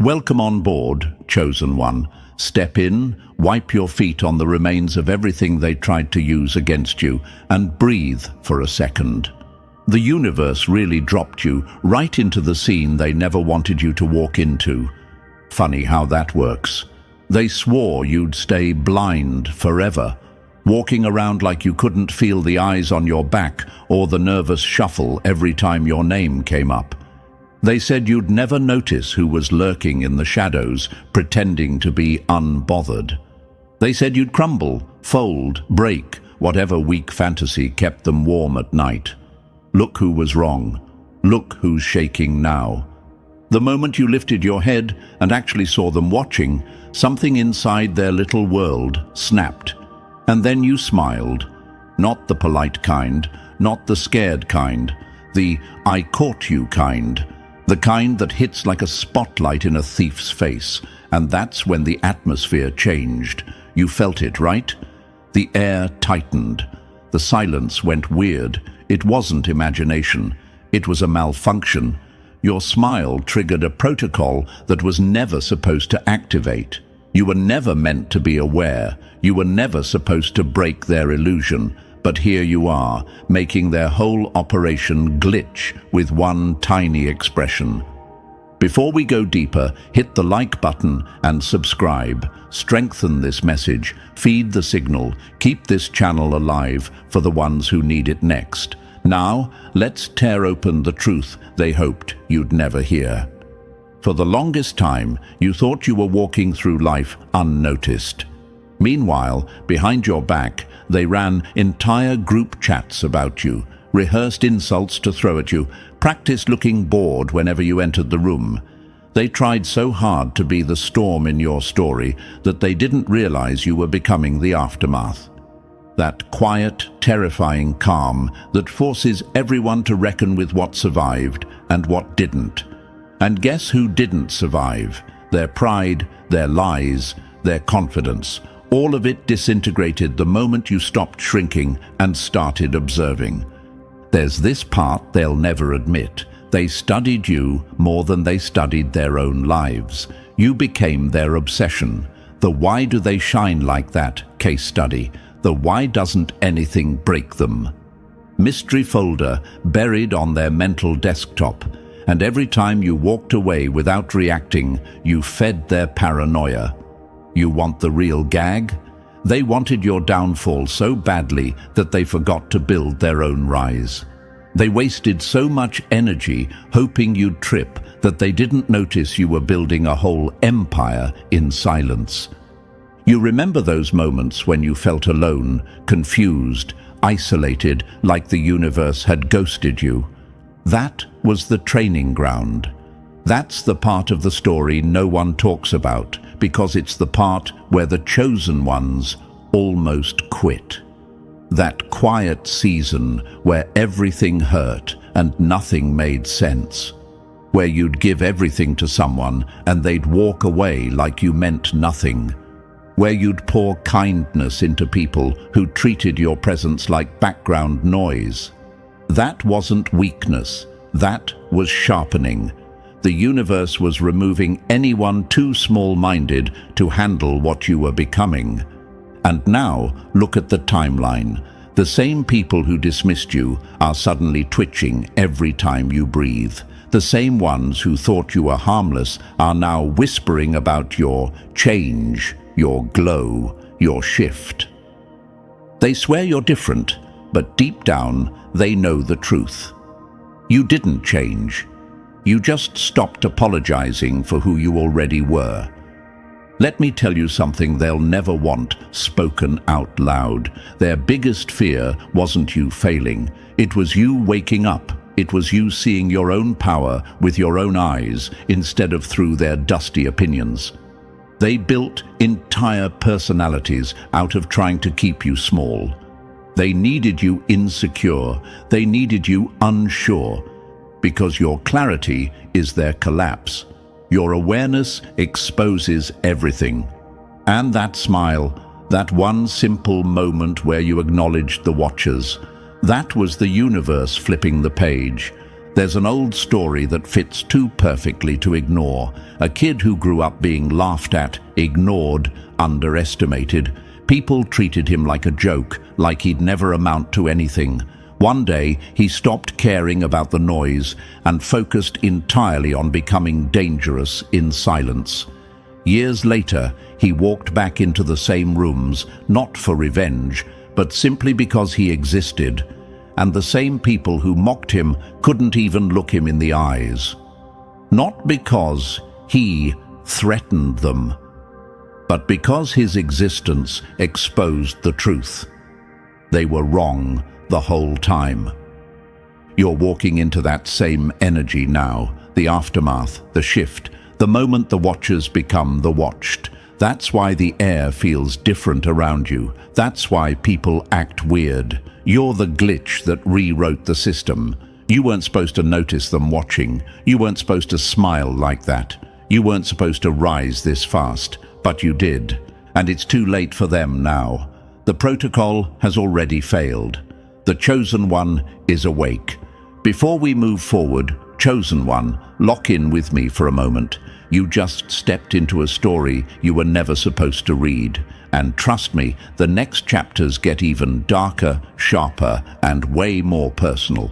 Welcome on board, chosen one. Step in, wipe your feet on the remains of everything they tried to use against you, and breathe for a second. The universe really dropped you right into the scene they never wanted you to walk into. Funny how that works. They swore you'd stay blind forever, walking around like you couldn't feel the eyes on your back or the nervous shuffle every time your name came up. They said you'd never notice who was lurking in the shadows, pretending to be unbothered. They said you'd crumble, fold, break, whatever weak fantasy kept them warm at night. Look who was wrong. Look who's shaking now. The moment you lifted your head and actually saw them watching, something inside their little world snapped. And then you smiled. Not the polite kind, not the scared kind, the "I caught you" kind. The kind that hits like a spotlight in a thief's face. And that's when the atmosphere changed. You felt it, right? The air tightened. The silence went weird. It wasn't imagination. It was a malfunction. Your smile triggered a protocol that was never supposed to activate. You were never meant to be aware. You were never supposed to break their illusion. But here you are, making their whole operation glitch with one tiny expression. Before we go deeper, hit the like button and subscribe. Strengthen this message, feed the signal, keep this channel alive for the ones who need it next. Now, let's tear open the truth they hoped you'd never hear. For the longest time, you thought you were walking through life unnoticed. Meanwhile, behind your back, they ran entire group chats about you, rehearsed insults to throw at you, practiced looking bored whenever you entered the room. They tried so hard to be the storm in your story that they didn't realize you were becoming the aftermath. That quiet, terrifying calm that forces everyone to reckon with what survived and what didn't. And guess who didn't survive? Their pride, their lies, their confidence. All of it disintegrated the moment you stopped shrinking and started observing. There's this part they'll never admit. They studied you more than they studied their own lives. You became their obsession. The "why do they shine like that" case study. The "why doesn't anything break them" mystery folder buried on their mental desktop. And every time you walked away without reacting, you fed their paranoia. You want the real gag? They wanted your downfall so badly that they forgot to build their own rise. They wasted so much energy hoping you'd trip that they didn't notice you were building a whole empire in silence. You remember those moments when you felt alone, confused, isolated, like the universe had ghosted you. That was the training ground. That's the part of the story no one talks about, because it's the part where the chosen ones almost quit. That quiet season where everything hurt and nothing made sense. Where you'd give everything to someone and they'd walk away like you meant nothing. Where you'd pour kindness into people who treated your presence like background noise. That wasn't weakness. That was sharpening. The universe was removing anyone too small-minded to handle what you were becoming. And now, look at the timeline. The same people who dismissed you are suddenly twitching every time you breathe. The same ones who thought you were harmless are now whispering about your change, your glow, your shift. They swear you're different, but deep down, they know the truth. You didn't change. You just stopped apologizing for who you already were. Let me tell you something they'll never want spoken out loud. Their biggest fear wasn't you failing. It was you waking up. It was you seeing your own power with your own eyes instead of through their dusty opinions. They built entire personalities out of trying to keep you small. They needed you insecure. They needed you unsure. Because your clarity is their collapse. Your awareness exposes everything. And that smile, that one simple moment where you acknowledged the watchers, that was the universe flipping the page. There's an old story that fits too perfectly to ignore. A kid who grew up being laughed at, ignored, underestimated. People treated him like a joke, like he'd never amount to anything. One day, he stopped caring about the noise and focused entirely on becoming dangerous in silence. Years later, he walked back into the same rooms, not for revenge, but simply because he existed, and the same people who mocked him couldn't even look him in the eyes. Not because he threatened them, but because his existence exposed the truth. They were wrong the whole time. You're walking into that same energy now, the aftermath, the shift, the moment the watchers become the watched. That's why the air feels different around you. That's why people act weird. You're the glitch that rewrote the system. You weren't supposed to notice them watching. You weren't supposed to smile like that. You weren't supposed to rise this fast, but you did. And it's too late for them now. The protocol has already failed. The Chosen One is awake. Before we move forward, Chosen One, lock in with me for a moment. You just stepped into a story you were never supposed to read. And trust me, the next chapters get even darker, sharper, and way more personal.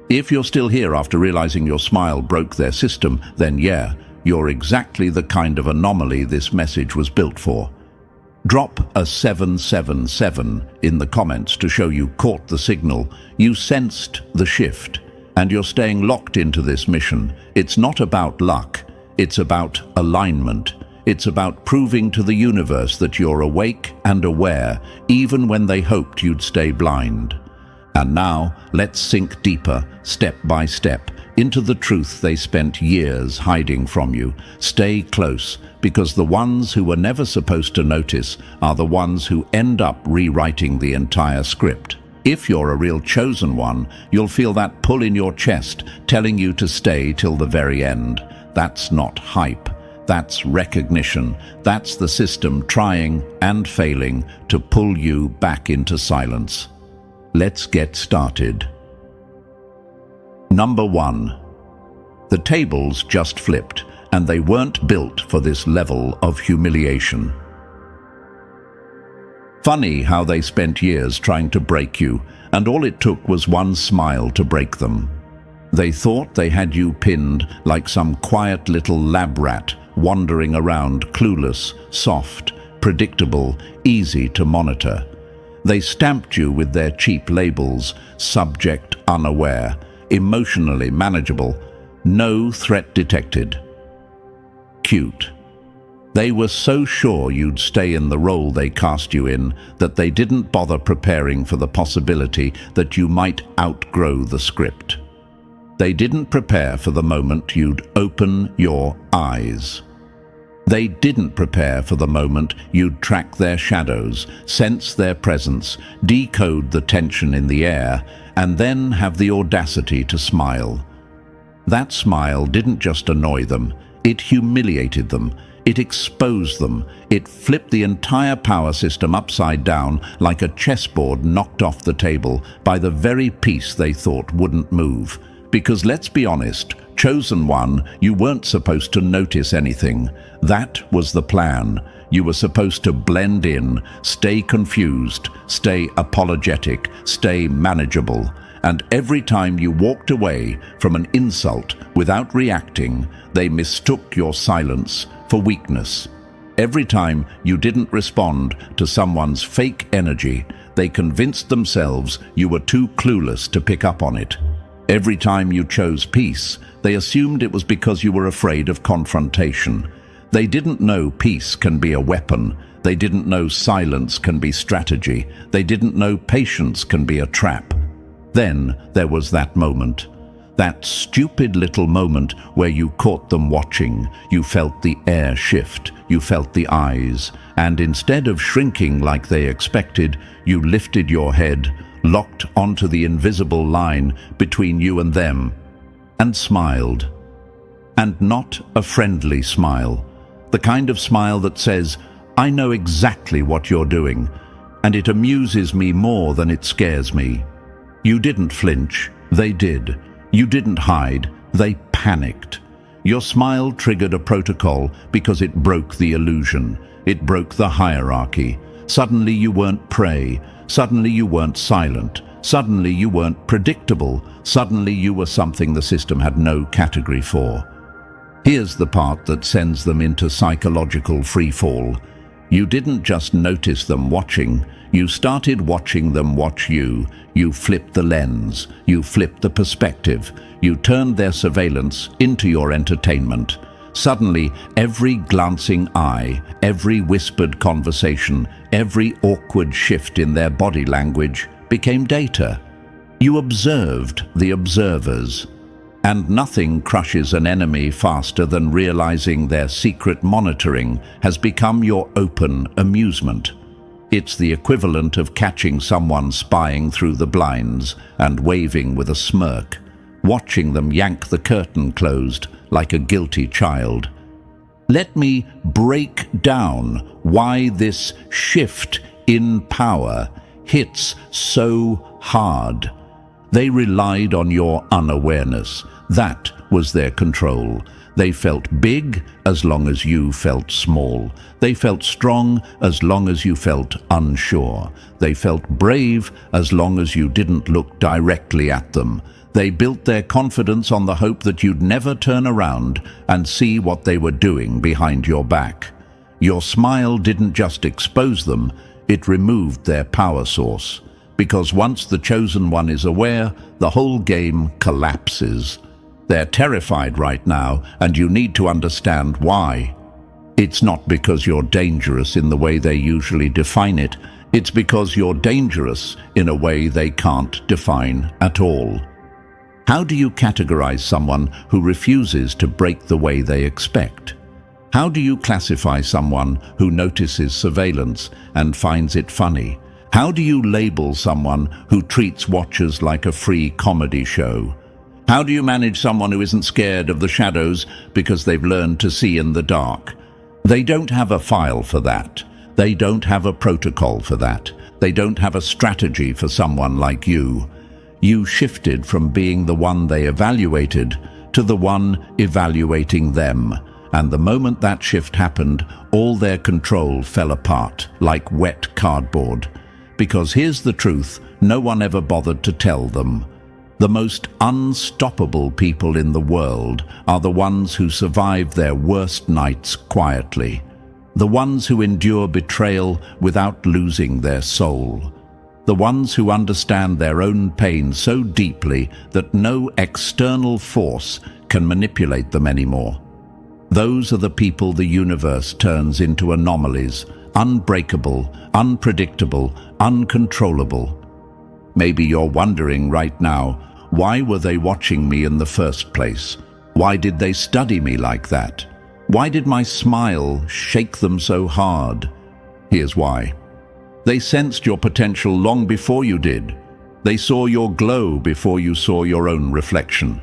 If you're still here after realizing your smile broke their system, then yeah, you're exactly the kind of anomaly this message was built for. Drop a 777 in the comments to show you caught the signal, you sensed the shift, and you're staying locked into this mission. It's not about luck, it's about alignment. It's about proving to the universe that you're awake and aware, even when they hoped you'd stay blind. And now, let's sink deeper, step by step, into the truth they spent years hiding from you. Stay close, because the ones who were never supposed to notice are the ones who end up rewriting the entire script. If you're a real chosen one, you'll feel that pull in your chest, telling you to stay till the very end. That's not hype. That's recognition. That's the system trying and failing to pull you back into silence. Let's get started. Number 1. The tables just flipped, and they weren't built for this level of humiliation. Funny how they spent years trying to break you, and all it took was one smile to break them. They thought they had you pinned like some quiet little lab rat wandering around clueless, soft, predictable, easy to monitor. They stamped you with their cheap labels: subject unaware, emotionally manageable, no threat detected. Cute. They were so sure you'd stay in the role they cast you in that they didn't bother preparing for the possibility that you might outgrow the script. They didn't prepare for the moment you'd open your eyes. They didn't prepare for the moment you'd track their shadows, sense their presence, decode the tension in the air, and then have the audacity to smile. That smile didn't just annoy them, it humiliated them, it exposed them, it flipped the entire power system upside down like a chessboard knocked off the table by the very piece they thought wouldn't move. Because let's be honest, Chosen One, you weren't supposed to notice anything. That was the plan. You were supposed to blend in, stay confused, stay apologetic, stay manageable. And every time you walked away from an insult without reacting, they mistook your silence for weakness. Every time you didn't respond to someone's fake energy, they convinced themselves you were too clueless to pick up on it. Every time you chose peace, they assumed it was because you were afraid of confrontation. They didn't know peace can be a weapon. They didn't know silence can be strategy. They didn't know patience can be a trap. Then there was that moment. That stupid little moment where you caught them watching. You felt the air shift. You felt the eyes. And instead of shrinking like they expected, you lifted your head, locked onto the invisible line between you and them, and smiled. And not a friendly smile. The kind of smile that says, I know exactly what you're doing, and it amuses me more than it scares me. You didn't flinch, they did. You didn't hide, they panicked. Your smile triggered a protocol because it broke the illusion. It broke the hierarchy. Suddenly you weren't prey. Suddenly you weren't silent. Suddenly you weren't predictable. Suddenly you were something the system had no category for. Here's the part that sends them into psychological freefall. You didn't just notice them watching. You started watching them watch you. You flipped the lens. You flipped the perspective. You turned their surveillance into your entertainment. Suddenly, every glancing eye, every whispered conversation, every awkward shift in their body language became data. You observed the observers. And nothing crushes an enemy faster than realizing their secret monitoring has become your open amusement. It's the equivalent of catching someone spying through the blinds and waving with a smirk, watching them yank the curtain closed like a guilty child. Let me break down why this shift in power hits so hard. They relied on your unawareness. That was their control. They felt big as long as you felt small. They felt strong as long as you felt unsure. They felt brave as long as you didn't look directly at them. They built their confidence on the hope that you'd never turn around and see what they were doing behind your back. Your smile didn't just expose them, it removed their power source. Because once the chosen one is aware, the whole game collapses. They're terrified right now, and you need to understand why. It's not because you're dangerous in the way they usually define it. It's because you're dangerous in a way they can't define at all. How do you categorize someone who refuses to break the way they expect? How do you classify someone who notices surveillance and finds it funny? How do you label someone who treats watchers like a free comedy show? How do you manage someone who isn't scared of the shadows because they've learned to see in the dark? They don't have a file for that. They don't have a protocol for that. They don't have a strategy for someone like you. You shifted from being the one they evaluated to the one evaluating them. And the moment that shift happened, all their control fell apart like wet cardboard. Because here's the truth, no one ever bothered to tell them. The most unstoppable people in the world are the ones who survive their worst nights quietly. The ones who endure betrayal without losing their soul. The ones who understand their own pain so deeply that no external force can manipulate them anymore. Those are the people the universe turns into anomalies, unbreakable, unpredictable, uncontrollable. Maybe you're wondering right now, why were they watching me in the first place? Why did they study me like that? Why did my smile shake them so hard? Here's why. They sensed your potential long before you did. They saw your glow before you saw your own reflection.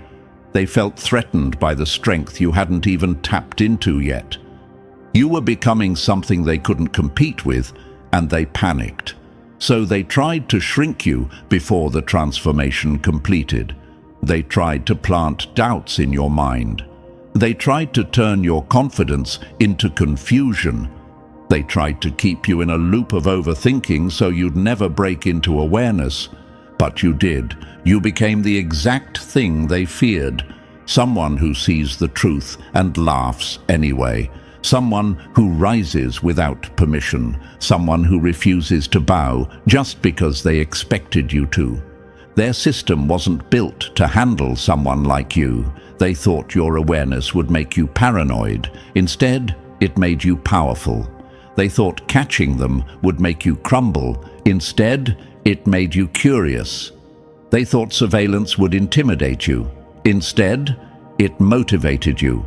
They felt threatened by the strength you hadn't even tapped into yet. You were becoming something they couldn't compete with, and they panicked. So they tried to shrink you before the transformation completed. They tried to plant doubts in your mind. They tried to turn your confidence into confusion. They tried to keep you in a loop of overthinking so you'd never break into awareness. But you did. You became the exact thing they feared. Someone who sees the truth and laughs anyway. Someone who rises without permission. Someone who refuses to bow just because they expected you to. Their system wasn't built to handle someone like you. They thought your awareness would make you paranoid. Instead, it made you powerful. They thought catching them would make you crumble. Instead, it made you curious. They thought surveillance would intimidate you. Instead, it motivated you.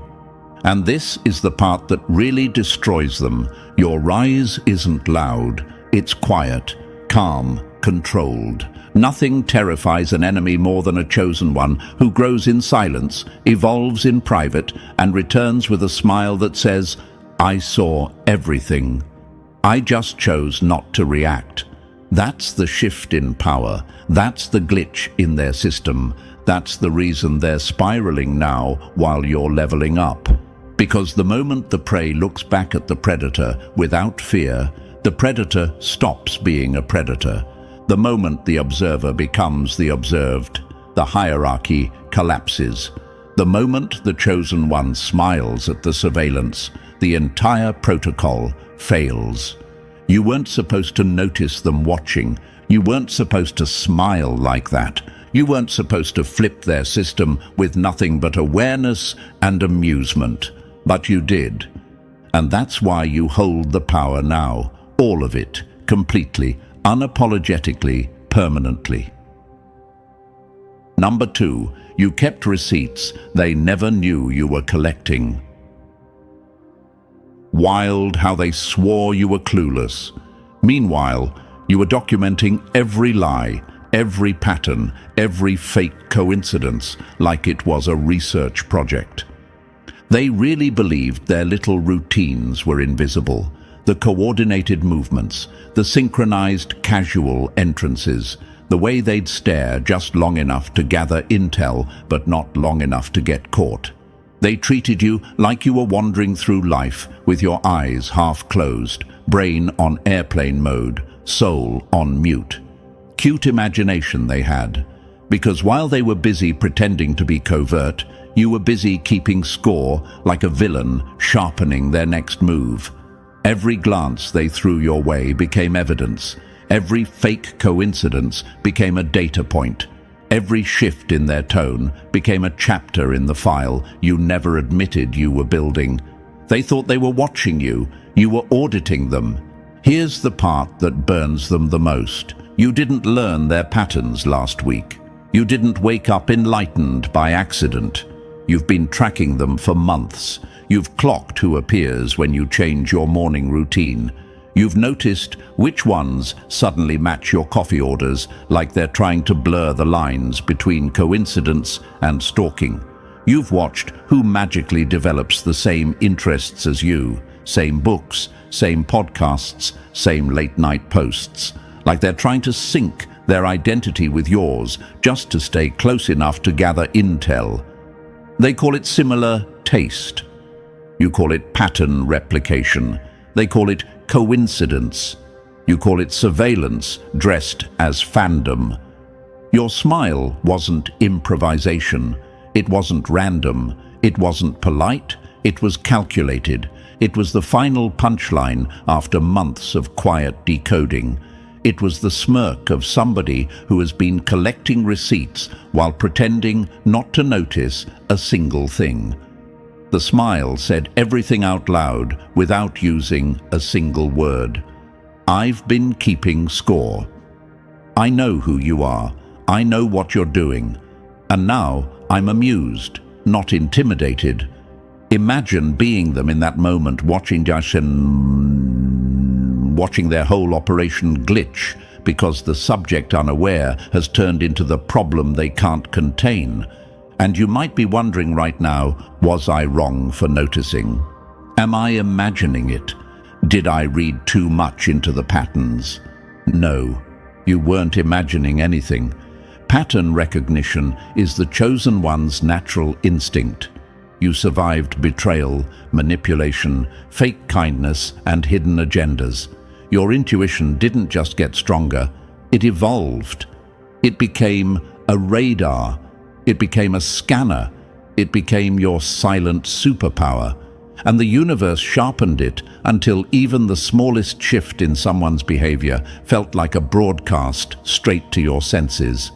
And this is the part that really destroys them. Your rise isn't loud. It's quiet, calm, controlled. Nothing terrifies an enemy more than a chosen one who grows in silence, evolves in private, and returns with a smile that says, "I saw everything. I just chose not to react." That's the shift in power. That's the glitch in their system. That's the reason they're spiraling now while you're leveling up. Because the moment the prey looks back at the predator without fear, the predator stops being a predator. The moment the observer becomes the observed, the hierarchy collapses. The moment the chosen one smiles at the surveillance, the entire protocol fails. You weren't supposed to notice them watching. You weren't supposed to smile like that. You weren't supposed to flip their system with nothing but awareness and amusement. But you did. And that's why you hold the power now. All of it, completely, unapologetically, permanently. Number 2, you kept receipts they never knew you were collecting. Wild how they swore you were clueless. Meanwhile, you were documenting every lie, every pattern, every fake coincidence like it was a research project. They really believed their little routines were invisible. The coordinated movements, the synchronized casual entrances, the way they'd stare just long enough to gather intel but not long enough to get caught. They treated you like you were wandering through life with your eyes half closed, brain on airplane mode, soul on mute. Cute imagination they had, because while they were busy pretending to be covert, you were busy keeping score like a villain sharpening their next move. Every glance they threw your way became evidence. Every fake coincidence became a data point. Every shift in their tone became a chapter in the file you never admitted you were building. They thought they were watching you. You were auditing them. Here's the part that burns them the most. You didn't learn their patterns last week. You didn't wake up enlightened by accident. You've been tracking them for months. You've clocked who appears when you change your morning routine. You've noticed which ones suddenly match your coffee orders like they're trying to blur the lines between coincidence and stalking. You've watched who magically develops the same interests as you, same books, same podcasts, same late-night posts, like they're trying to sync their identity with yours just to stay close enough to gather intel. They call it similar taste. You call it pattern replication. They call it coincidence. You call it surveillance dressed as fandom. Your smile wasn't improvisation. It wasn't random. It wasn't polite. It was calculated. It was the final punchline after months of quiet decoding. It was the smirk of somebody who has been collecting receipts while pretending not to notice a single thing. The smile said everything out loud without using a single word. I've been keeping score. I know who you are. I know what you're doing. And now I'm amused, not intimidated. Imagine being them in that moment, watching their whole operation glitch because the subject unaware has turned into the problem they can't contain. And you might be wondering right now, was I wrong for noticing? Am I imagining it? Did I read too much into the patterns? No, you weren't imagining anything. Pattern recognition is the chosen one's natural instinct. You survived betrayal, manipulation, fake kindness, and hidden agendas. Your intuition didn't just get stronger, it evolved. It became a radar. It became a scanner. It became your silent superpower. And the universe sharpened it until even the smallest shift in someone's behavior felt like a broadcast straight to your senses.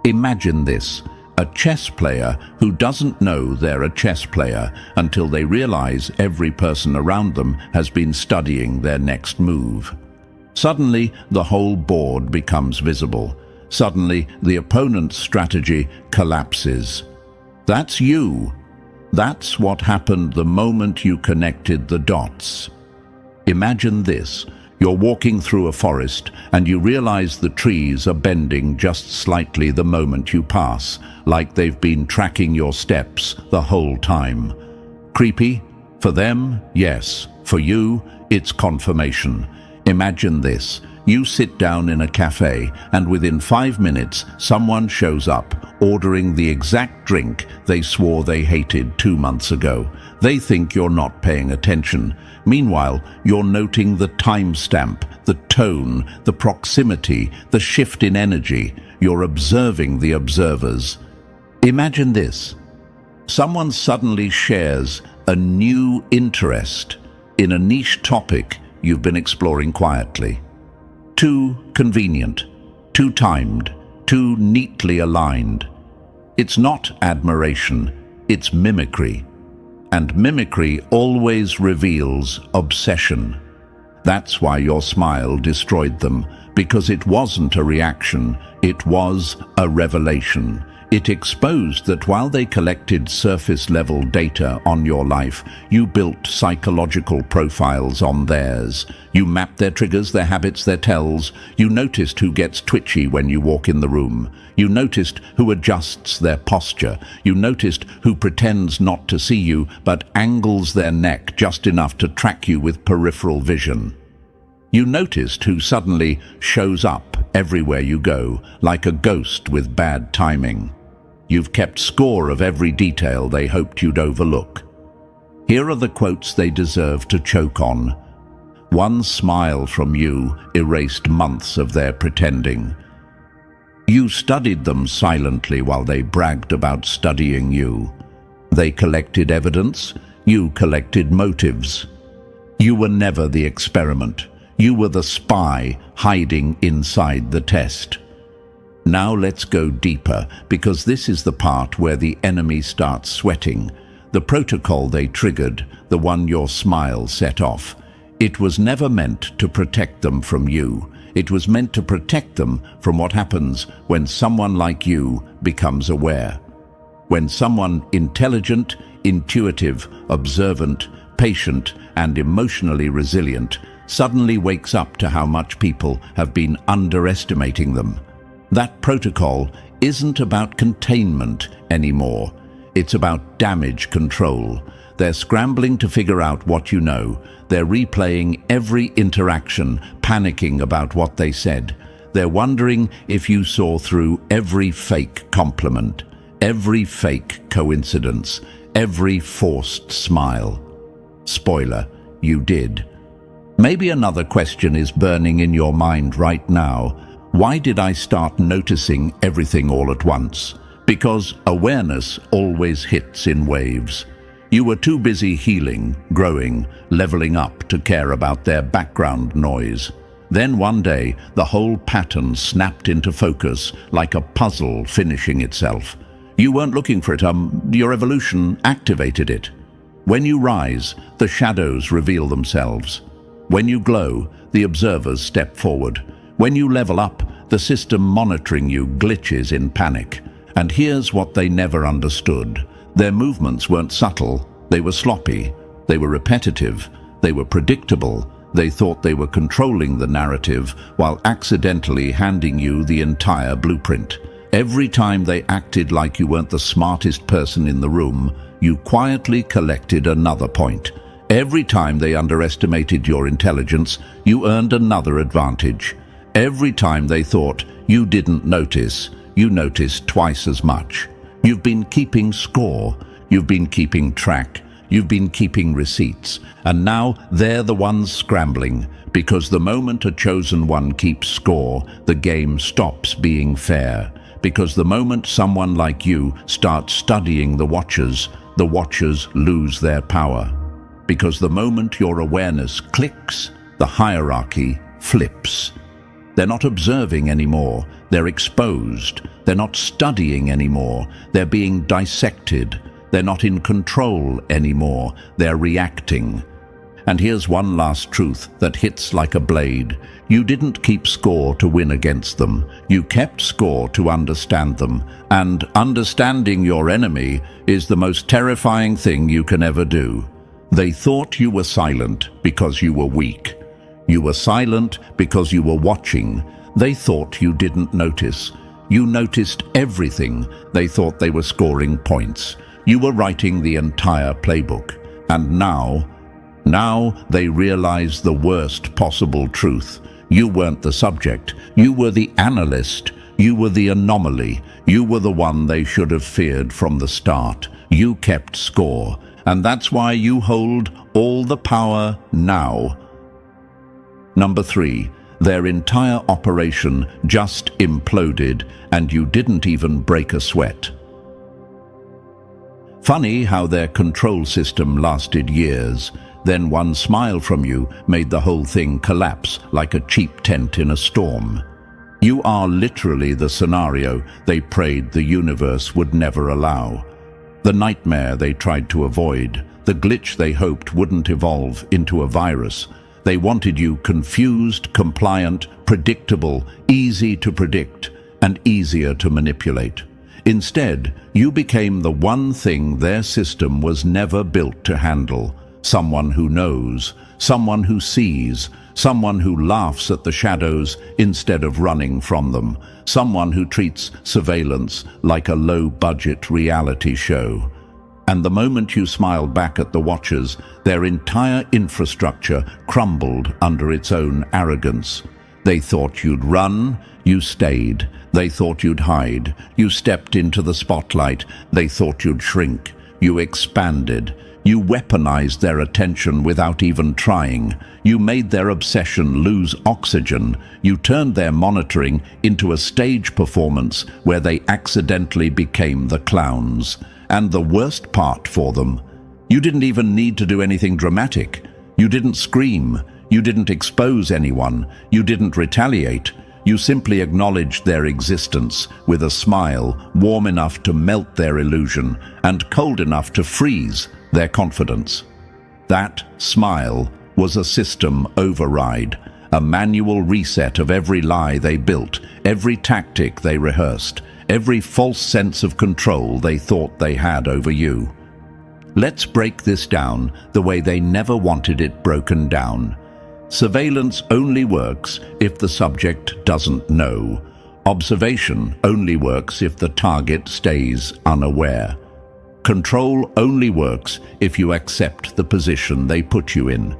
Imagine this, a chess player who doesn't know they're a chess player until they realize every person around them has been studying their next move. Suddenly, the whole board becomes visible. Suddenly, the opponent's strategy collapses. That's you. That's what happened the moment you connected the dots. Imagine this. You're walking through a forest and you realize the trees are bending just slightly the moment you pass, like they've been tracking your steps the whole time. Creepy? For them, yes. For you, it's confirmation. Imagine this. You sit down in a cafe, and within 5 minutes, someone shows up, ordering the exact drink they swore they hated 2 months ago. They think you're not paying attention. Meanwhile, you're noting the timestamp, the tone, the proximity, the shift in energy. You're observing the observers. Imagine this. Someone suddenly shares a new interest in a niche topic you've been exploring quietly. Too convenient, too timed, too neatly aligned. It's not admiration, it's mimicry. And mimicry always reveals obsession. That's why your smile destroyed them, because it wasn't a reaction, it was a revelation. It exposed that while they collected surface-level data on your life, you built psychological profiles on theirs. You mapped their triggers, their habits, their tells. You noticed who gets twitchy when you walk in the room. You noticed who adjusts their posture. You noticed who pretends not to see you, but angles their neck just enough to track you with peripheral vision. You noticed who suddenly shows up everywhere you go, like a ghost with bad timing. You've kept score of every detail they hoped you'd overlook. Here are the quotes they deserve to choke on. One smile from you erased months of their pretending. You studied them silently while they bragged about studying you. They collected evidence, you collected motives. You were never the experiment. You were the spy hiding inside the test. Now let's go deeper, because this is the part where the enemy starts sweating. The protocol they triggered, the one your smile set off. It was never meant to protect them from you. It was meant to protect them from what happens when someone like you becomes aware. When someone intelligent, intuitive, observant, patient, and emotionally resilient suddenly wakes up to how much people have been underestimating them. That protocol isn't about containment anymore. It's about damage control. They're scrambling to figure out what you know. They're replaying every interaction, panicking about what they said. They're wondering if you saw through every fake compliment, every fake coincidence, every forced smile. Spoiler, you did. Maybe another question is burning in your mind right now. Why did I start noticing everything all at once? Because awareness always hits in waves. You were too busy healing, growing, leveling up to care about their background noise. Then one day, the whole pattern snapped into focus like a puzzle finishing itself. You weren't looking for it, your evolution activated it. When you rise, the shadows reveal themselves. When you glow, the observers step forward. When you level up, the system monitoring you glitches in panic. And here's what they never understood. Their movements weren't subtle, they were sloppy, they were repetitive, they were predictable. They thought they were controlling the narrative while accidentally handing you the entire blueprint. Every time they acted like you weren't the smartest person in the room, you quietly collected another point. Every time they underestimated your intelligence, you earned another advantage. Every time they thought you didn't notice, you noticed twice as much. You've been keeping score, you've been keeping track, you've been keeping receipts, and now they're the ones scrambling, because the moment a chosen one keeps score, the game stops being fair. Because the moment someone like you starts studying the Watchers lose their power. Because the moment your awareness clicks, the hierarchy flips. They're not observing anymore, they're exposed. They're not studying anymore, they're being dissected. They're not in control anymore, they're reacting. And here's one last truth that hits like a blade. You didn't keep score to win against them. You kept score to understand them. And understanding your enemy is the most terrifying thing you can ever do. They thought you were silent because you were weak. You were silent because you were watching. They thought you didn't notice. You noticed everything. They thought they were scoring points. You were writing the entire playbook. And now they realize the worst possible truth. You weren't the subject. You were the analyst. You were the anomaly. You were the one they should have feared from the start. You kept score, and that's why you hold all the power now. Number 3. Their entire operation just imploded, and you didn't even break a sweat. Funny how their control system lasted years. Then one smile from you made the whole thing collapse like a cheap tent in a storm. You are literally the scenario they prayed the universe would never allow. The nightmare they tried to avoid, the glitch they hoped wouldn't evolve into a virus. They wanted you confused, compliant, predictable, easy to predict, and easier to manipulate. Instead, you became the one thing their system was never built to handle. Someone who knows, someone who sees, someone who laughs at the shadows instead of running from them, someone who treats surveillance like a low-budget reality show. And the moment you smiled back at the watchers, their entire infrastructure crumbled under its own arrogance. They thought you'd run, you stayed. They thought you'd hide, you stepped into the spotlight. They thought you'd shrink, you expanded. You weaponized their attention without even trying. You made their obsession lose oxygen. You turned their monitoring into a stage performance where they accidentally became the clowns. And the worst part for them, you didn't even need to do anything dramatic. You didn't scream. You didn't expose anyone. You didn't retaliate. You simply acknowledged their existence with a smile warm enough to melt their illusion and cold enough to freeze their confidence. That smile was a system override, a manual reset of every lie they built, every tactic they rehearsed, every false sense of control they thought they had over you. Let's break this down the way they never wanted it broken down. Surveillance only works if the subject doesn't know. Observation only works if the target stays unaware. Control only works if you accept the position they put you in.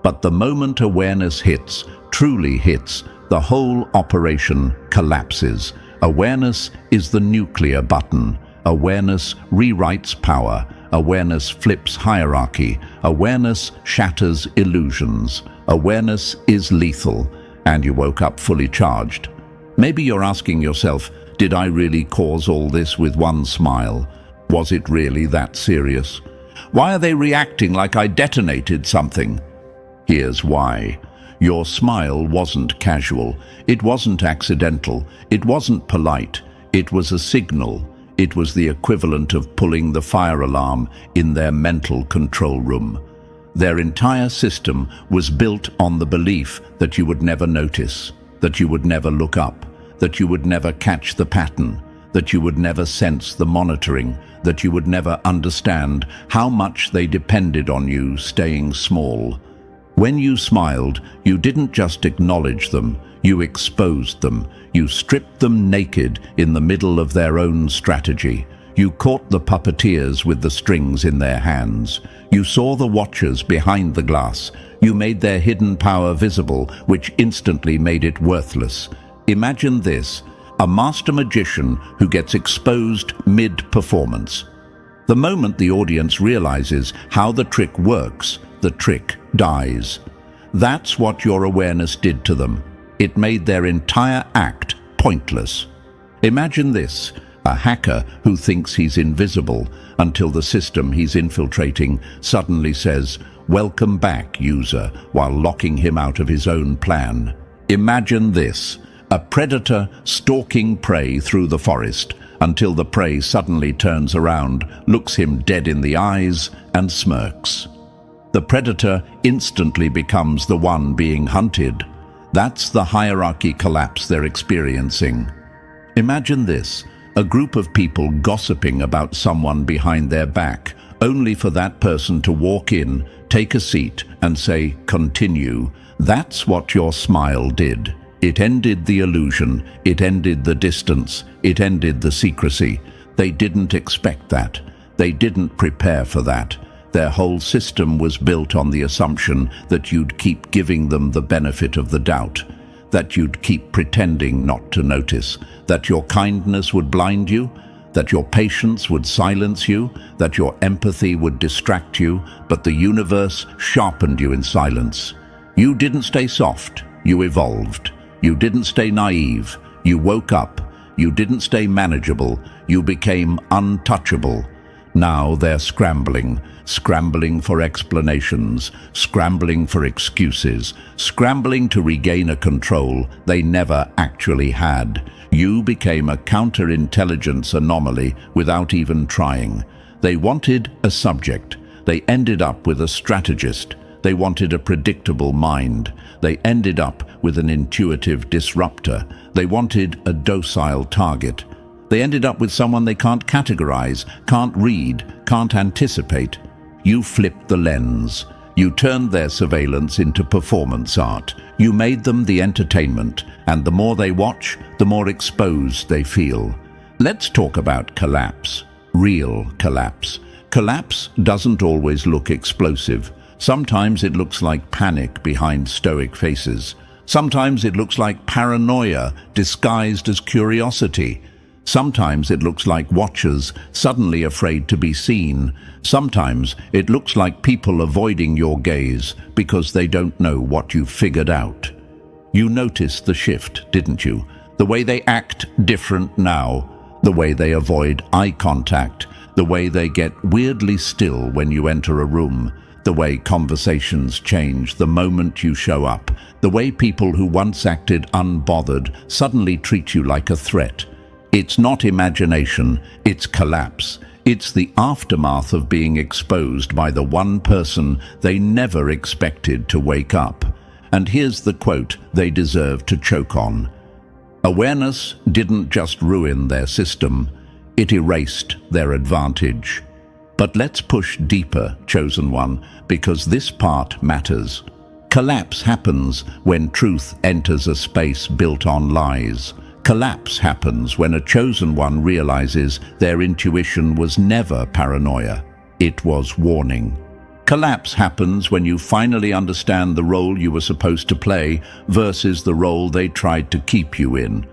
But the moment awareness hits, truly hits, the whole operation collapses. Awareness is the nuclear button. Awareness rewrites power. Awareness flips hierarchy. Awareness shatters illusions. Awareness is lethal, and you woke up fully charged. Maybe you're asking yourself, did I really cause all this with one smile? Was it really that serious? Why are they reacting like I detonated something? Here's why. Your smile wasn't casual. It wasn't accidental. It wasn't polite. It was a signal. It was the equivalent of pulling the fire alarm in their mental control room. Their entire system was built on the belief that you would never notice, that you would never look up, that you would never catch the pattern, that you would never sense the monitoring, that you would never understand how much they depended on you staying small. When you smiled, you didn't just acknowledge them, you exposed them. You stripped them naked in the middle of their own strategy. You caught the puppeteers with the strings in their hands. You saw the watchers behind the glass. You made their hidden power visible, which instantly made it worthless. Imagine this, a master magician who gets exposed mid-performance. The moment the audience realizes how the trick works, the trick dies. That's what your awareness did to them. It made their entire act pointless. Imagine this, a hacker who thinks he's invisible until the system he's infiltrating suddenly says, "Welcome back, user," while locking him out of his own plan. Imagine this, a predator stalking prey through the forest until the prey suddenly turns around, looks him dead in the eyes, and smirks. The predator instantly becomes the one being hunted. That's the hierarchy collapse they're experiencing. Imagine this, a group of people gossiping about someone behind their back, only for that person to walk in, take a seat, and say, "Continue." That's what your smile did. It ended the illusion, it ended the distance, it ended the secrecy. They didn't expect that. They didn't prepare for that. Their whole system was built on the assumption that you'd keep giving them the benefit of the doubt. that you'd keep pretending not to notice, that your kindness would blind you, that your patience would silence you, that your empathy would distract you, but the universe sharpened you in silence. You didn't stay soft, you evolved. You didn't stay naive, you woke up. You didn't stay manageable, you became untouchable. Now they're scrambling for explanations, scrambling for excuses, scrambling to regain a control they never actually had. You became a counterintelligence anomaly without even trying. They wanted a subject. They ended up with a strategist. They wanted a predictable mind. They ended up with an intuitive disruptor. They wanted a docile target. They ended up with someone they can't categorize, can't read, can't anticipate. You flipped the lens. You turned their surveillance into performance art. You made them the entertainment, and the more they watch, the more exposed they feel. Let's talk about collapse. Real collapse. Collapse doesn't always look explosive. Sometimes it looks like panic behind stoic faces. Sometimes it looks like paranoia disguised as curiosity. Sometimes it looks like watchers suddenly afraid to be seen. Sometimes it looks like people avoiding your gaze because they don't know what you've figured out. You noticed the shift, didn't you? The way they act different now, the way they avoid eye contact, the way they get weirdly still when you enter a room, the way conversations change the moment you show up, the way people who once acted unbothered suddenly treat you like a threat. It's not imagination, it's collapse. It's the aftermath of being exposed by the one person they never expected to wake up. And here's the quote they deserve to choke on. Awareness didn't just ruin their system, it erased their advantage. But let's push deeper, chosen one, because this part matters. Collapse happens when truth enters a space built on lies. Collapse happens when a chosen one realizes their intuition was never paranoia. It was warning. Collapse happens when you finally understand the role you were supposed to play versus the role they tried to keep you in.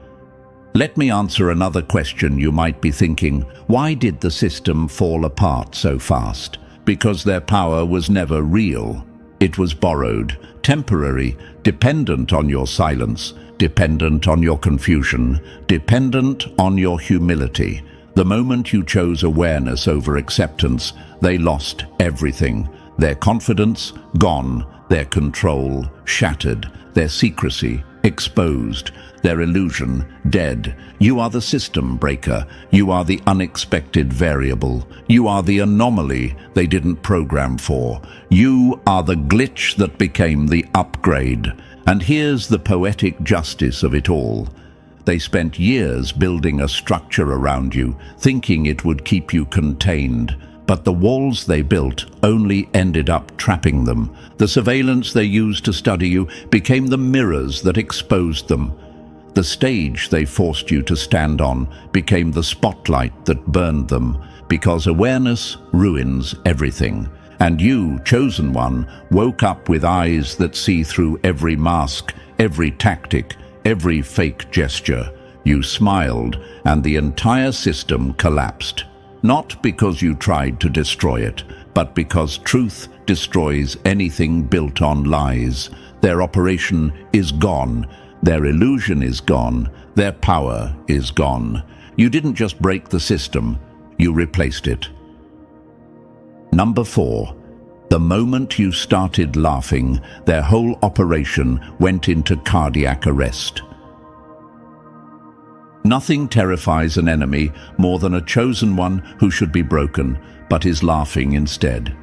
Let me answer another question you might be thinking. Why did the system fall apart so fast? Because their power was never real. It was borrowed, temporary, dependent on your silence, dependent on your confusion, dependent on your humility. The moment you chose awareness over acceptance, they lost everything. Their confidence, gone. Their control, shattered. Their secrecy, exposed. Their illusion, dead. You are the system breaker. You are the unexpected variable. You are the anomaly they didn't program for. You are the glitch that became the upgrade. And here's the poetic justice of it all. They spent years building a structure around you, thinking it would keep you contained. But the walls they built only ended up trapping them. The surveillance they used to study you became the mirrors that exposed them. The stage they forced you to stand on became the spotlight that burned them, because awareness ruins everything. And you, chosen one, woke up with eyes that see through every mask, every tactic, every fake gesture. You smiled, and the entire system collapsed. Not because you tried to destroy it, but because truth destroys anything built on lies. Their operation is gone. Their illusion is gone. Their power is gone. You didn't just break the system, you replaced it. Number 4. The moment you started laughing, their whole operation went into cardiac arrest. Nothing terrifies an enemy more than a chosen one who should be broken, but is laughing instead.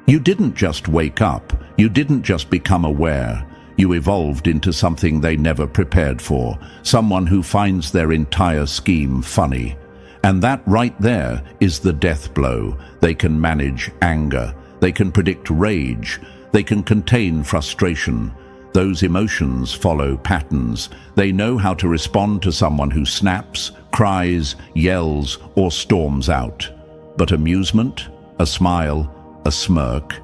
You didn't just wake up. You didn't just become aware. You evolved into something they never prepared for, someone who finds their entire scheme funny. And that right there is the death blow. They can manage anger. They can predict rage. They can contain frustration. Those emotions follow patterns. They know how to respond to someone who snaps, cries, yells, or storms out. But amusement, a smile, a smirk,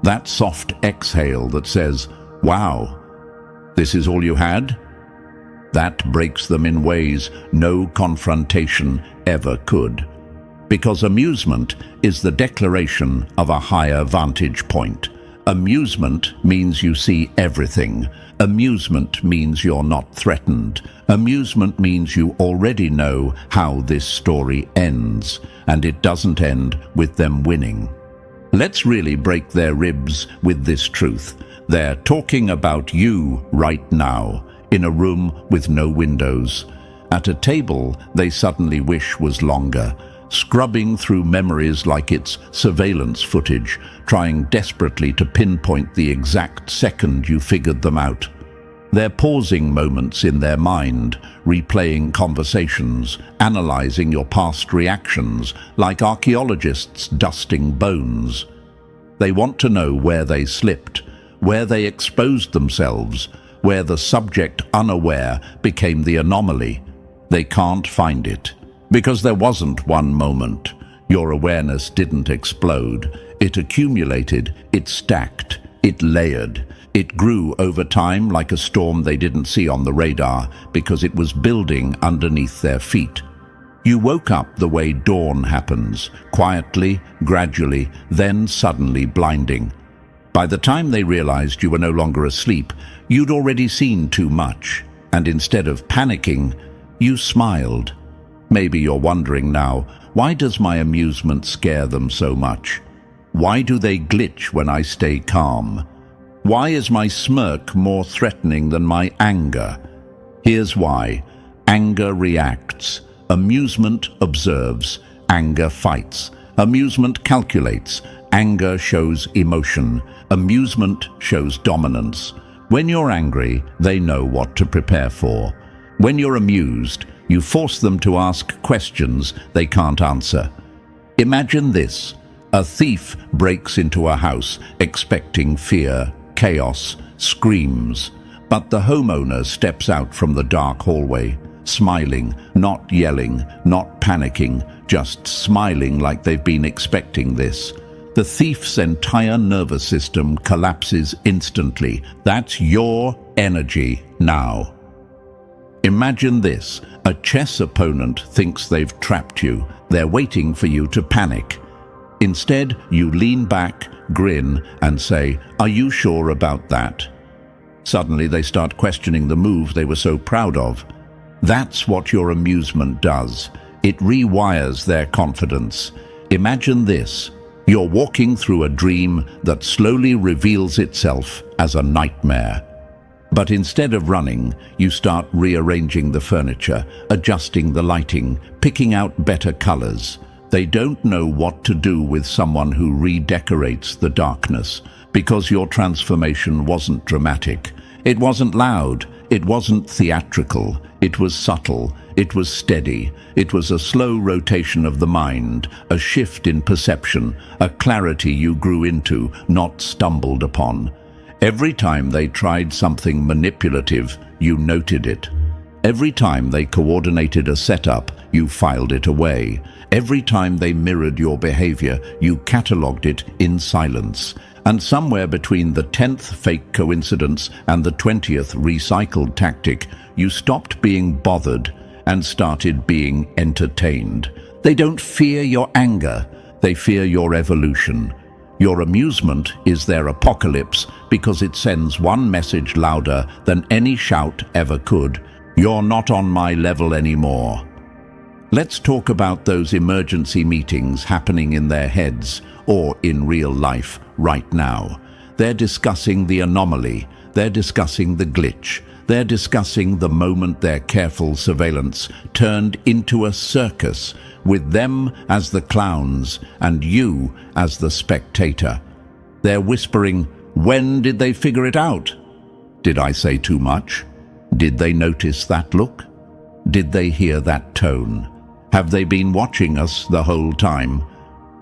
that soft exhale that says, "Wow, this is all you had?" That breaks them in ways no confrontation ever could. Because amusement is the declaration of a higher vantage point. Amusement means you see everything. Amusement means you're not threatened. Amusement means you already know how this story ends, and it doesn't end with them winning. Let's really break their ribs with this truth. They're talking about you right now, in a room with no windows. At a table they suddenly wish was longer, scrubbing through memories like it's surveillance footage, trying desperately to pinpoint the exact second you figured them out. They're pausing moments in their mind, replaying conversations, analyzing your past reactions, like archaeologists dusting bones. They want to know where they slipped, where they exposed themselves, where the subject unaware became the anomaly. They can't find it. Because there wasn't one moment. Your awareness didn't explode. It accumulated, it stacked, it layered. It grew over time like a storm they didn't see on the radar because it was building underneath their feet. You woke up the way dawn happens, quietly, gradually, then suddenly blinding. By the time they realized you were no longer asleep, you'd already seen too much, and instead of panicking, you smiled. Maybe you're wondering now, why does my amusement scare them so much? Why do they glitch when I stay calm? Why is my smirk more threatening than my anger? Here's why. Anger reacts. Amusement observes. Anger fights. Amusement calculates. Anger shows emotion. Amusement shows dominance. When you're angry, they know what to prepare for. When you're amused, you force them to ask questions they can't answer. Imagine this. A thief breaks into a house expecting fear, chaos, screams. But the homeowner steps out from the dark hallway, smiling, not yelling, not panicking, just smiling like they've been expecting this. The thief's entire nervous system collapses instantly. That's your energy now. Imagine this. A chess opponent thinks they've trapped you. They're waiting for you to panic. Instead, you lean back, grin, and say, "Are you sure about that?" Suddenly, they start questioning the move they were so proud of. That's what your amusement does. It rewires their confidence. Imagine this. You're walking through a dream that slowly reveals itself as a nightmare. But instead of running, you start rearranging the furniture, adjusting the lighting, picking out better colors. They don't know what to do with someone who redecorates the darkness, because your transformation wasn't dramatic. It wasn't loud. It wasn't theatrical. It was subtle. It was steady. It was a slow rotation of the mind, a shift in perception, a clarity you grew into, not stumbled upon. Every time they tried something manipulative, you noted it. Every time they coordinated a setup, you filed it away. Every time they mirrored your behavior, you catalogued it in silence. And somewhere between the 10th fake coincidence and the 20th recycled tactic, you stopped being bothered and started being entertained. They don't fear your anger, they fear your evolution. Your amusement is their apocalypse because it sends one message louder than any shout ever could. You're not on my level anymore. Let's talk about those emergency meetings happening in their heads or in real life right now. They're discussing the anomaly. They're discussing the glitch. They're discussing the moment their careful surveillance turned into a circus, with them as the clowns and you as the spectator. They're whispering, "When did they figure it out? Did I say too much? Did they notice that look? Did they hear that tone? Have they been watching us the whole time?"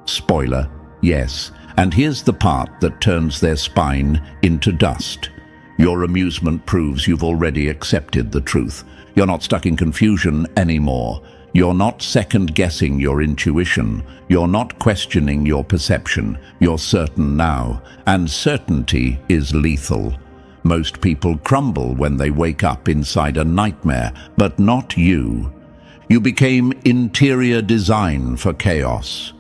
Spoiler, yes. And here's the part that turns their spine into dust. Your amusement proves you've already accepted the truth. You're not stuck in confusion anymore. You're not second-guessing your intuition. You're not questioning your perception. You're certain now, and certainty is lethal. Most people crumble when they wake up inside a nightmare, but not you. You became interior design for chaos.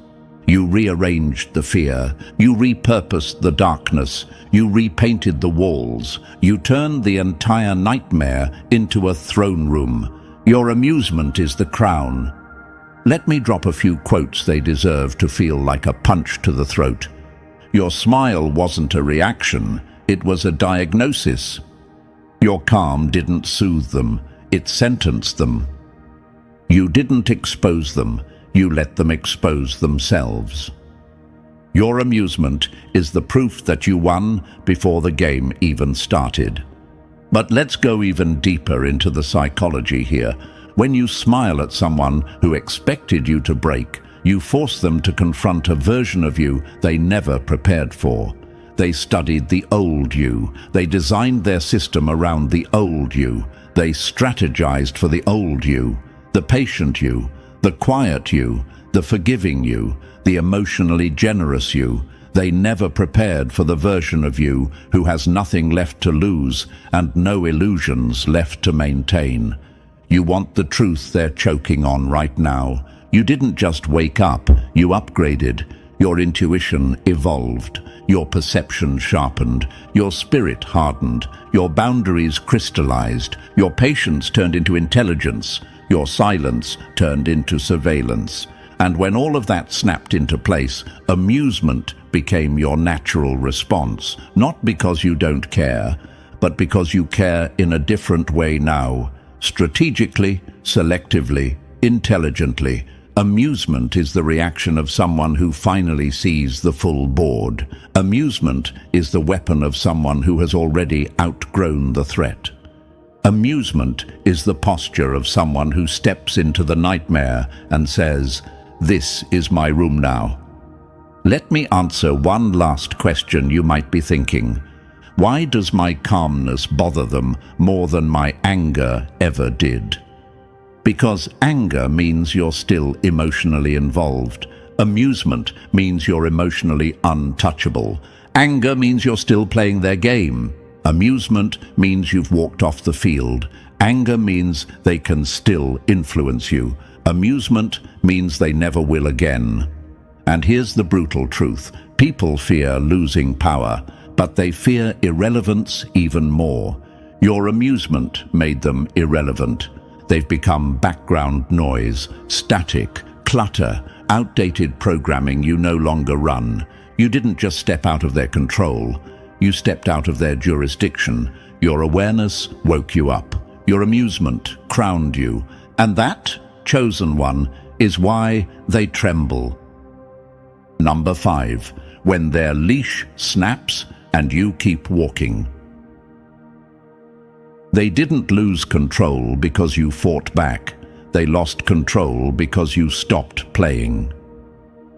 You rearranged the fear, you repurposed the darkness, you repainted the walls, you turned the entire nightmare into a throne room. Your amusement is the crown. Let me drop a few quotes they deserve to feel like a punch to the throat. Your smile wasn't a reaction, it was a diagnosis. Your calm didn't soothe them, it sentenced them. You didn't expose them, you let them expose themselves. Your amusement is the proof that you won before the game even started. But let's go even deeper into the psychology here. When you smile at someone who expected you to break, you force them to confront a version of you they never prepared for. They studied the old you. They designed their system around the old you. They strategized for the old you, the patient you, the quiet you, the forgiving you, the emotionally generous you. They never prepared for the version of you who has nothing left to lose and no illusions left to maintain. You want the truth they're choking on right now. You didn't just wake up, you upgraded. Your intuition evolved, your perception sharpened, your spirit hardened, your boundaries crystallized, your patience turned into intelligence, your silence turned into surveillance. And when all of that snapped into place, amusement became your natural response, not because you don't care, but because you care in a different way now. Strategically, selectively, intelligently. Amusement is the reaction of someone who finally sees the full board. Amusement is the weapon of someone who has already outgrown the threat. Amusement is the posture of someone who steps into the nightmare and says, "This is my room now." Let me answer one last question you might be thinking. Why does my calmness bother them more than my anger ever did? Because anger means you're still emotionally involved. Amusement means you're emotionally untouchable. Anger means you're still playing their game. Amusement means you've walked off the field. Anger means they can still influence you. Amusement means they never will again. And here's the brutal truth. People fear losing power, but they fear irrelevance even more. Your amusement made them irrelevant. They've become background noise, static, clutter, outdated programming you no longer run. You didn't just step out of their control. You stepped out of their jurisdiction. Your awareness woke you up. Your amusement crowned you. And that, chosen one, is why they tremble. Number 5. When their leash snaps and you keep walking. They didn't lose control because you fought back. They lost control because you stopped playing.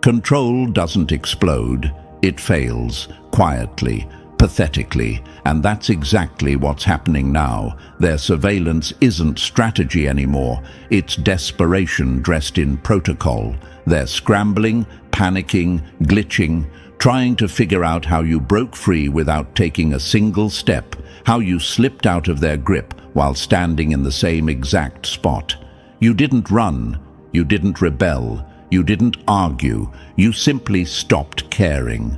Control doesn't explode. It fails, quietly, pathetically, and that's exactly what's happening now. Their surveillance isn't strategy anymore. It's desperation dressed in protocol. They're scrambling, panicking, glitching, trying to figure out how you broke free without taking a single step, how you slipped out of their grip while standing in the same exact spot. You didn't run, you didn't rebel, you didn't argue, you simply stopped caring.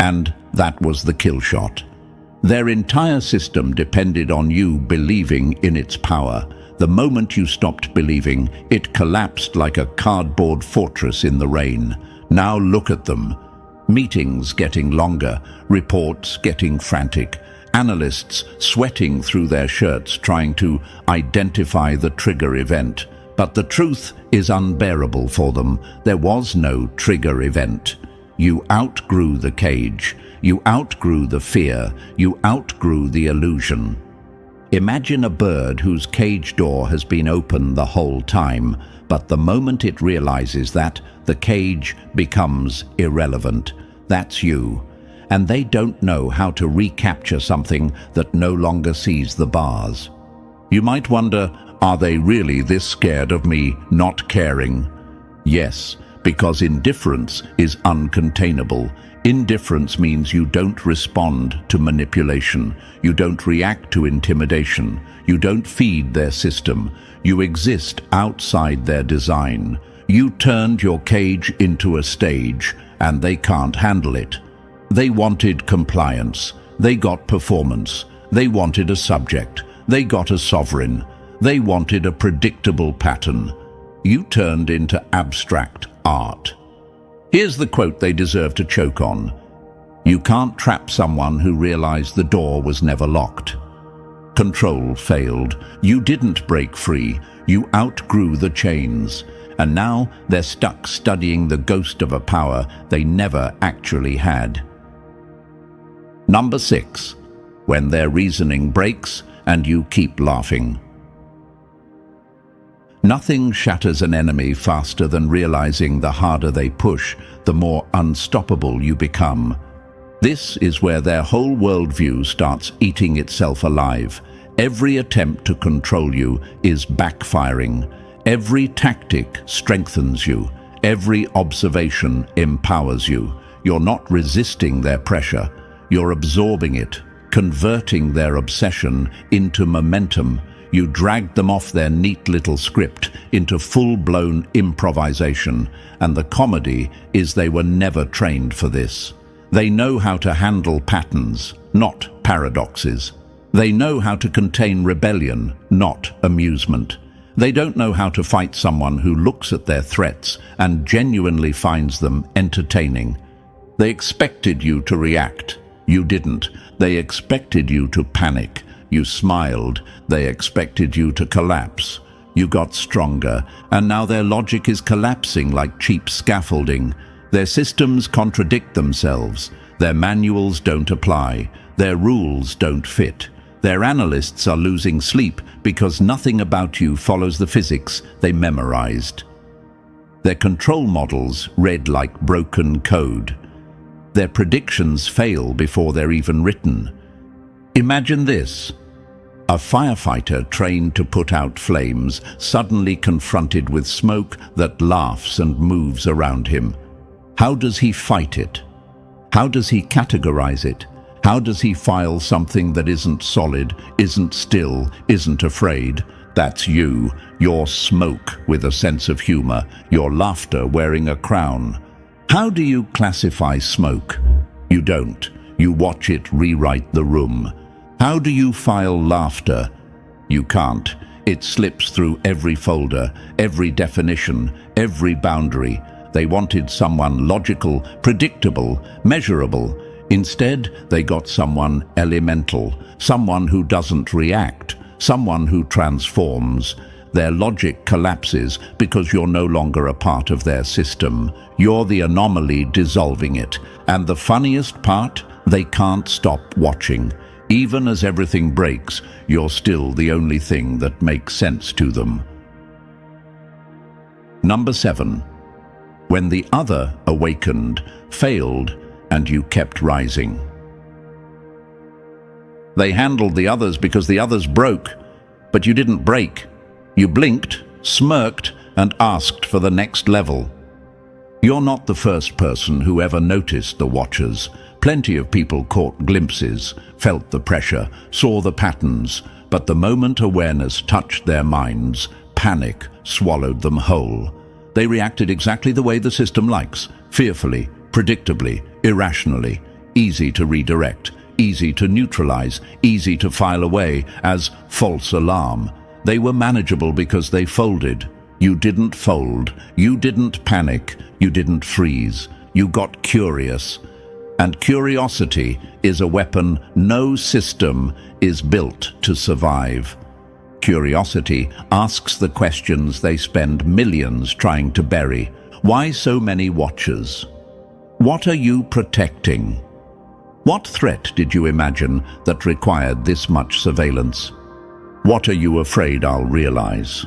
And that was the kill shot. Their entire system depended on you believing in its power. The moment you stopped believing, it collapsed like a cardboard fortress in the rain. Now look at them. Meetings getting longer, reports getting frantic, analysts sweating through their shirts trying to identify the trigger event. But the truth is unbearable for them. There was no trigger event. You outgrew the cage. You outgrew the fear. You outgrew the illusion. Imagine a bird whose cage door has been open the whole time, but the moment it realizes that, the cage becomes irrelevant. That's you. And they don't know how to recapture something that no longer sees the bars. You might wonder, are they really this scared of me not caring? Yes, because indifference is uncontainable. Indifference means you don't respond to manipulation, you don't react to intimidation, you don't feed their system, you exist outside their design. You turned your cage into a stage, and they can't handle it. They wanted compliance, they got performance, they wanted a subject, they got a sovereign, they wanted a predictable pattern. You turned into abstract art. Here's the quote they deserve to choke on. You can't trap someone who realized the door was never locked. Control failed. You didn't break free. You outgrew the chains. And now they're stuck studying the ghost of a power they never actually had. Number 6. When their reasoning breaks and you keep laughing. Nothing shatters an enemy faster than realizing the harder they push, the more unstoppable you become. This is where their whole worldview starts eating itself alive. Every attempt to control you is backfiring. Every tactic strengthens you. Every observation empowers you. You're not resisting their pressure. You're absorbing it, converting their obsession into momentum. You dragged them off their neat little script into full-blown improvisation, and the comedy is they were never trained for this. They know how to handle patterns, not paradoxes. They know how to contain rebellion, not amusement. They don't know how to fight someone who looks at their threats and genuinely finds them entertaining. They expected you to react. You didn't. They expected you to panic. You smiled. They expected you to collapse. You got stronger, and now their logic is collapsing like cheap scaffolding. Their systems contradict themselves. Their manuals don't apply. Their rules don't fit. Their analysts are losing sleep because nothing about you follows the physics they memorized. Their control models read like broken code. Their predictions fail before they're even written. Imagine this. A firefighter trained to put out flames, suddenly confronted with smoke that laughs and moves around him. How does he fight it? How does he categorize it? How does he file something that isn't solid, isn't still, isn't afraid? That's you, your smoke with a sense of humor, your laughter wearing a crown. How do you classify smoke? You don't. You watch it rewrite the room. How do you file laughter? You can't. It slips through every folder, every definition, every boundary. They wanted someone logical, predictable, measurable. Instead, they got someone elemental, someone who doesn't react, someone who transforms. Their logic collapses because you're no longer a part of their system. You're the anomaly dissolving it. And the funniest part, they can't stop watching. Even as everything breaks, you're still the only thing that makes sense to them. Number 7. When the other awakened, failed, and you kept rising. They handled the others because the others broke, but you didn't break. You blinked, smirked, and asked for the next level. You're not the first person who ever noticed the watchers. Plenty of people caught glimpses, felt the pressure, saw the patterns, but the moment awareness touched their minds, panic swallowed them whole. They reacted exactly the way the system likes, fearfully, predictably, irrationally, easy to redirect, easy to neutralize, easy to file away as false alarm. They were manageable because they folded. You didn't fold, you didn't panic, you didn't freeze. You got curious. And curiosity is a weapon no system is built to survive. Curiosity asks the questions they spend millions trying to bury. Why so many watchers? What are you protecting? What threat did you imagine that required this much surveillance? What are you afraid I'll realize?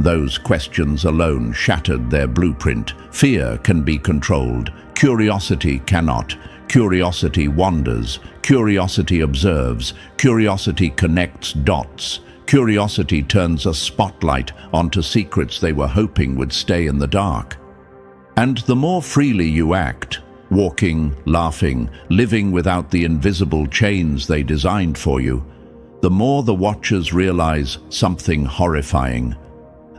Those questions alone shattered their blueprint. Fear can be controlled. Curiosity cannot. Curiosity wanders. Curiosity observes. Curiosity connects dots. Curiosity turns a spotlight onto secrets they were hoping would stay in the dark. And the more freely you act, walking, laughing, living without the invisible chains they designed for you, the more the watchers realize something horrifying.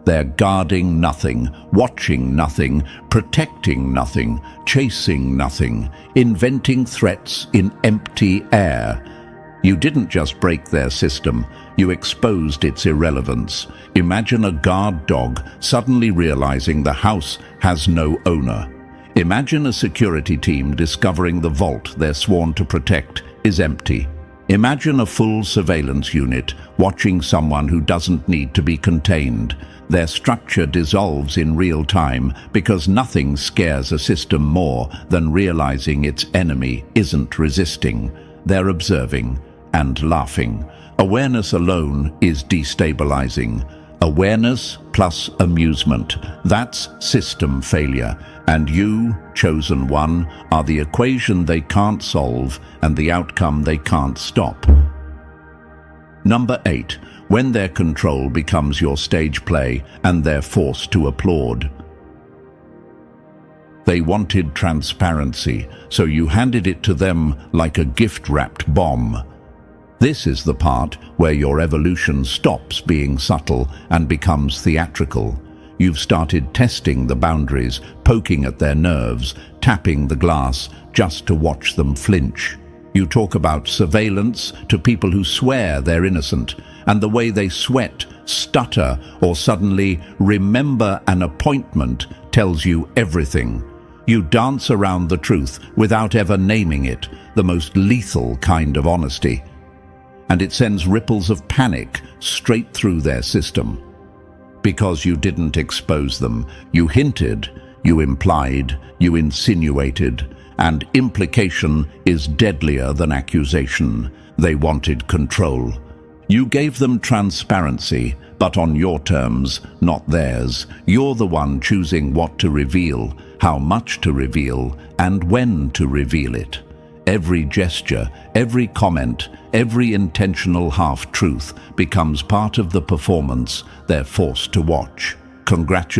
They're guarding nothing, watching nothing, protecting nothing, chasing nothing, inventing threats in empty air. You didn't just break their system, you exposed its irrelevance. Imagine a guard dog suddenly realizing the house has no owner. Imagine a security team discovering the vault they're sworn to protect is empty. Imagine a full surveillance unit watching someone who doesn't need to be contained. Their structure dissolves in real time because nothing scares a system more than realizing its enemy isn't resisting. They're observing and laughing. Awareness alone is destabilizing. Awareness plus amusement, that's system failure. And you, chosen one, are the equation they can't solve and the outcome they can't stop. Number 8. When their control becomes your stage play and they're forced to applaud. They wanted transparency, so you handed it to them like a gift-wrapped bomb. This is the part where your evolution stops being subtle and becomes theatrical. You've started testing the boundaries, poking at their nerves, tapping the glass just to watch them flinch. You talk about surveillance to people who swear they're innocent, and the way they sweat, stutter, or suddenly remember an appointment tells you everything. You dance around the truth without ever naming it, the most lethal kind of honesty. And it sends ripples of panic straight through their system. Because you didn't expose them, you hinted, you implied, you insinuated, and implication is deadlier than accusation. They wanted control. You gave them transparency, but on your terms, not theirs. You're the one choosing what to reveal, how much to reveal, and when to reveal it. Every gesture, every comment, every intentional half-truth becomes part of the performance they're forced to watch. Congratulations.